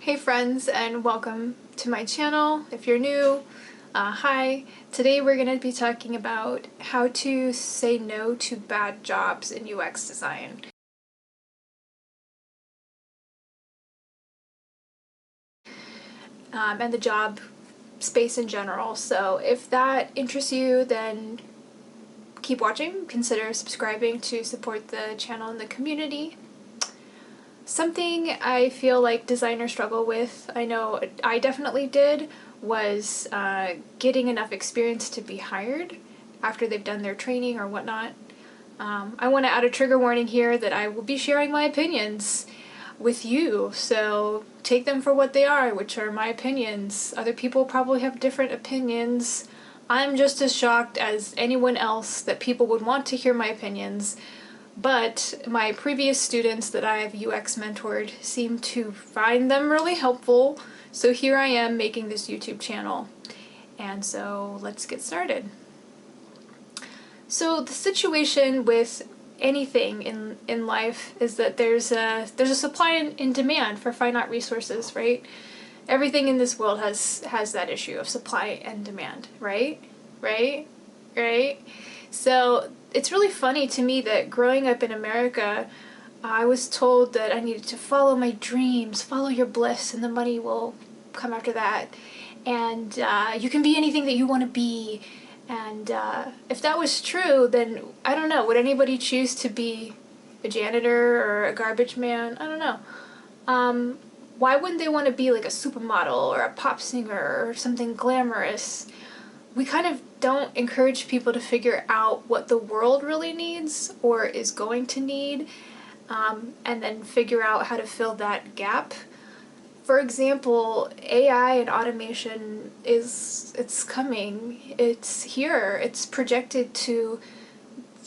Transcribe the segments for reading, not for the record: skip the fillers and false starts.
Hey friends, and welcome to my channel. If you're new, hi. Today we're going to be talking about how to say no to bad jobs in UX design. And the job space in general. So if that interests you, then keep watching. Consider subscribing to support the channel and the community. Something I feel like designers struggle with, I know I definitely did, was getting enough experience to be hired after they've done their training or whatnot. I want to add a trigger warning here that I will be sharing my opinions with you, so take them for what they are, which are my opinions. Other people probably have different opinions. I'm just as shocked as anyone else that people would want to hear my opinions. But my previous students that I have UX mentored seem to find them really helpful, so here I am making this YouTube channel. And so let's get started. So the situation with anything in life is that there's a supply and demand for finite resources, right? Everything in this world has that issue of supply and demand, right? Right? So it's really funny to me that growing up in America, I was told that I needed to follow my dreams, follow your bliss, and the money will come after that. And you can be anything that you want to be. And if that was true, then I don't know, would anybody choose to be a janitor or a garbage man? I don't know. Why wouldn't they want to be like a supermodel or a pop singer or something glamorous? We kind of don't encourage people to figure out what the world really needs or is going to need, and then figure out how to fill that gap. For example, AI and automation it's coming. It's here. It's projected to,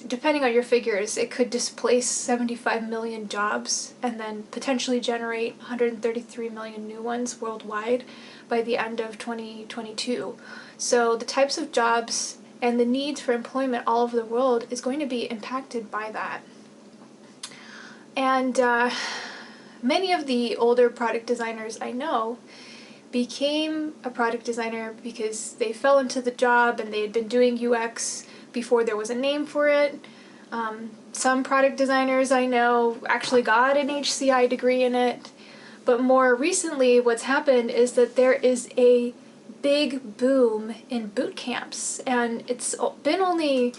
depending on your figures, it could displace 75 million jobs and then potentially generate 133 million new ones worldwide by the end of 2022. So the types of jobs and the needs for employment all over the world is going to be impacted by that. And many of the older product designers I know became a product designer because they fell into the job and they had been doing UX before there was a name for it. Some product designers I know actually got an HCI degree in it. But more recently, what's happened is that there is a big boom in boot camps, and it's been only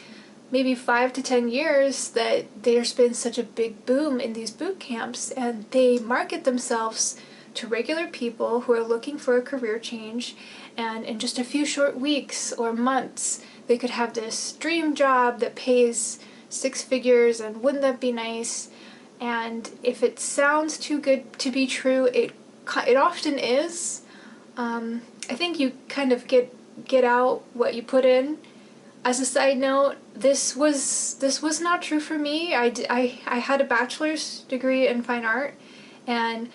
maybe 5 to 10 years that there's been such a big boom in these boot camps, and they market themselves to regular people who are looking for a career change, and in just a few short weeks or months they could have this dream job that pays 6 figures, and wouldn't that be nice? And if it sounds too good to be true, it often is. I think you kind of get out what you put in. As a side note, this was not true for me. I had a bachelor's degree in fine art, and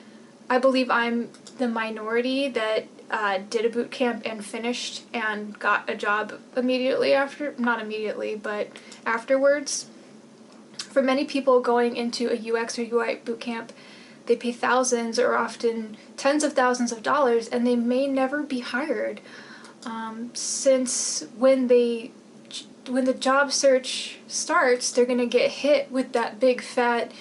I believe I'm the minority that did a boot camp and finished and got a job immediately after, not immediately, but afterwards. For many people going into a UX or UI boot camp, they pay thousands or often tens of thousands of dollars, and they may never be hired, since when the job search starts, they're going to get hit with that big fat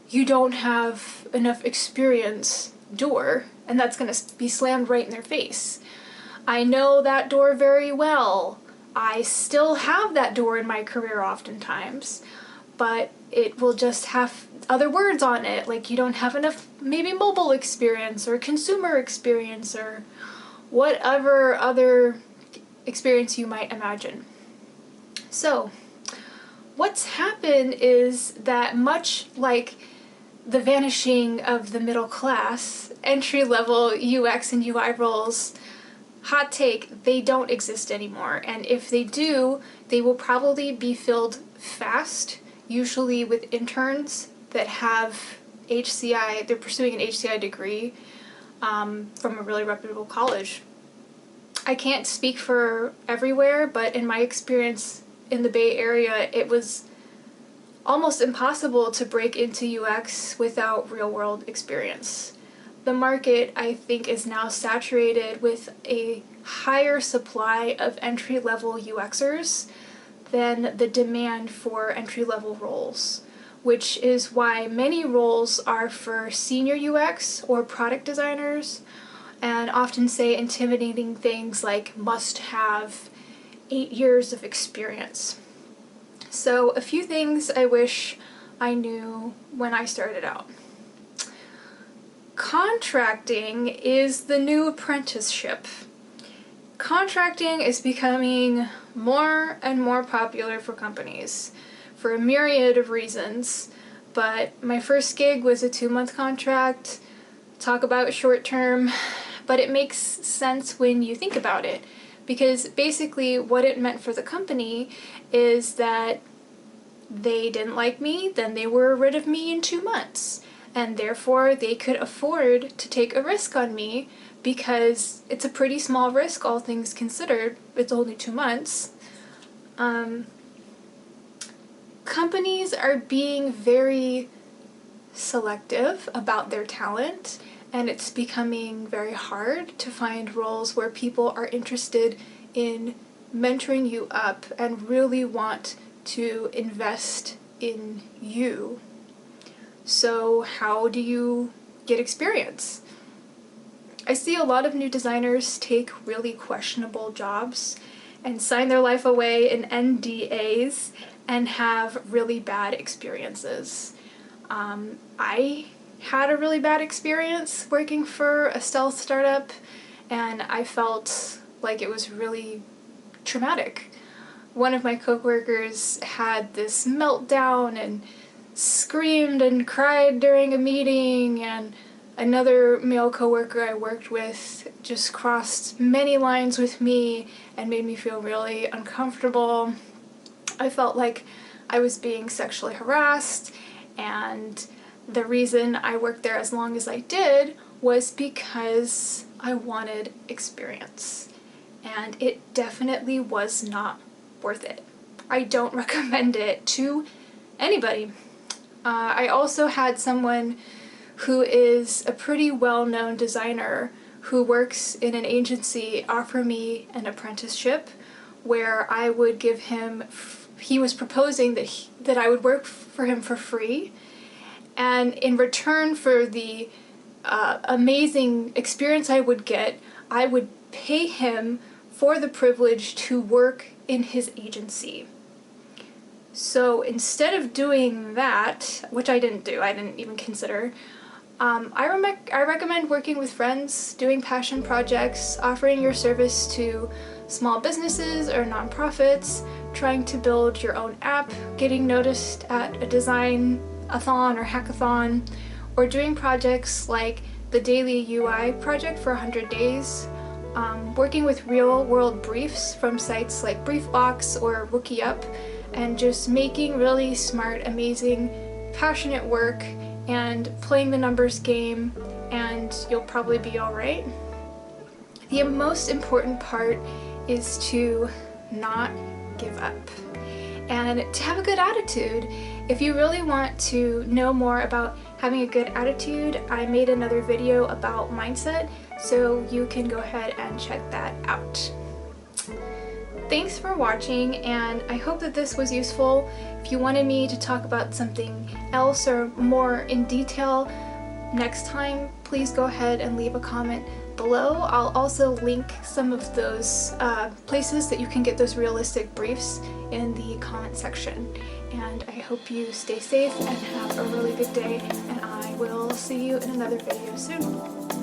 "you don't have enough experience" door, and that's going to be slammed right in their face. I know that door very well. I still have that door in my career oftentimes, but it will just have other words on it, like you don't have enough maybe mobile experience or consumer experience or whatever other experience you might imagine. So what's happened is that, much like the vanishing of the middle class, entry-level UX and UI roles, hot take, they don't exist anymore. And if they do, they will probably be filled fast, usually with interns that have HCI, they're pursuing an HCI degree from a really reputable college. I can't speak for everywhere, but in my experience in the Bay Area, it was almost impossible to break into UX without real-world experience. The market, I think, is now saturated with a higher supply of entry-level UXers than the demand for entry-level roles, which is why many roles are for senior UX or product designers, and often say intimidating things like must have 8 years of experience. So a few things I wish I knew when I started out. Contracting is the new apprenticeship. Contracting is becoming more and more popular for companies for a myriad of reasons, but my first gig was a 2-month contract. Talk about short term, but it makes sense when you think about it, because basically what it meant for the company is that they didn't like me, then they were rid of me in 2 months, and therefore they could afford to take a risk on me because it's a pretty small risk, all things considered. It's only 2 months. Companies are being very selective about their talent, and it's becoming very hard to find roles where people are interested in mentoring you up and really want to invest in you. So how do you get experience? I see a lot of new designers take really questionable jobs and sign their life away in NDAs and have really bad experiences. I had a really bad experience working for a stealth startup, and I felt like it was really traumatic. One of my coworkers had this meltdown and screamed and cried during a meeting, and another male coworker I worked with just crossed many lines with me and made me feel really uncomfortable. I felt like I was being sexually harassed, and the reason I worked there as long as I did was because I wanted experience, and it definitely was not worth it. I don't recommend it to anybody. I also had someone who is a pretty well-known designer who works in an agency offer me an apprenticeship where I would give him, he was proposing that I would work for him for free, and in return for the amazing experience I would get, I would pay him for the privilege to work in his agency. So instead of doing that, which I didn't do, I didn't even consider, I recommend working with friends, doing passion projects, offering your service to small businesses or nonprofits, trying to build your own app, getting noticed at a design-a-thon or hackathon, or doing projects like the Daily UI project for 100 days, working with real-world briefs from sites like Briefbox or WookieUp, and just making really smart, amazing, passionate work and playing the numbers game, and you'll probably be alright. The most important part is to not give up and to have a good attitude. If you really want to know more about having a good attitude, I made another video about mindset, so you can go ahead and check that out. Thanks for watching, and I hope that this was useful. If you wanted me to talk about something else or more in detail next time, please go ahead and leave a comment below. I'll also link some of those places that you can get those realistic briefs in the comment section. And I hope you stay safe and have a really good day, and I will see you in another video soon.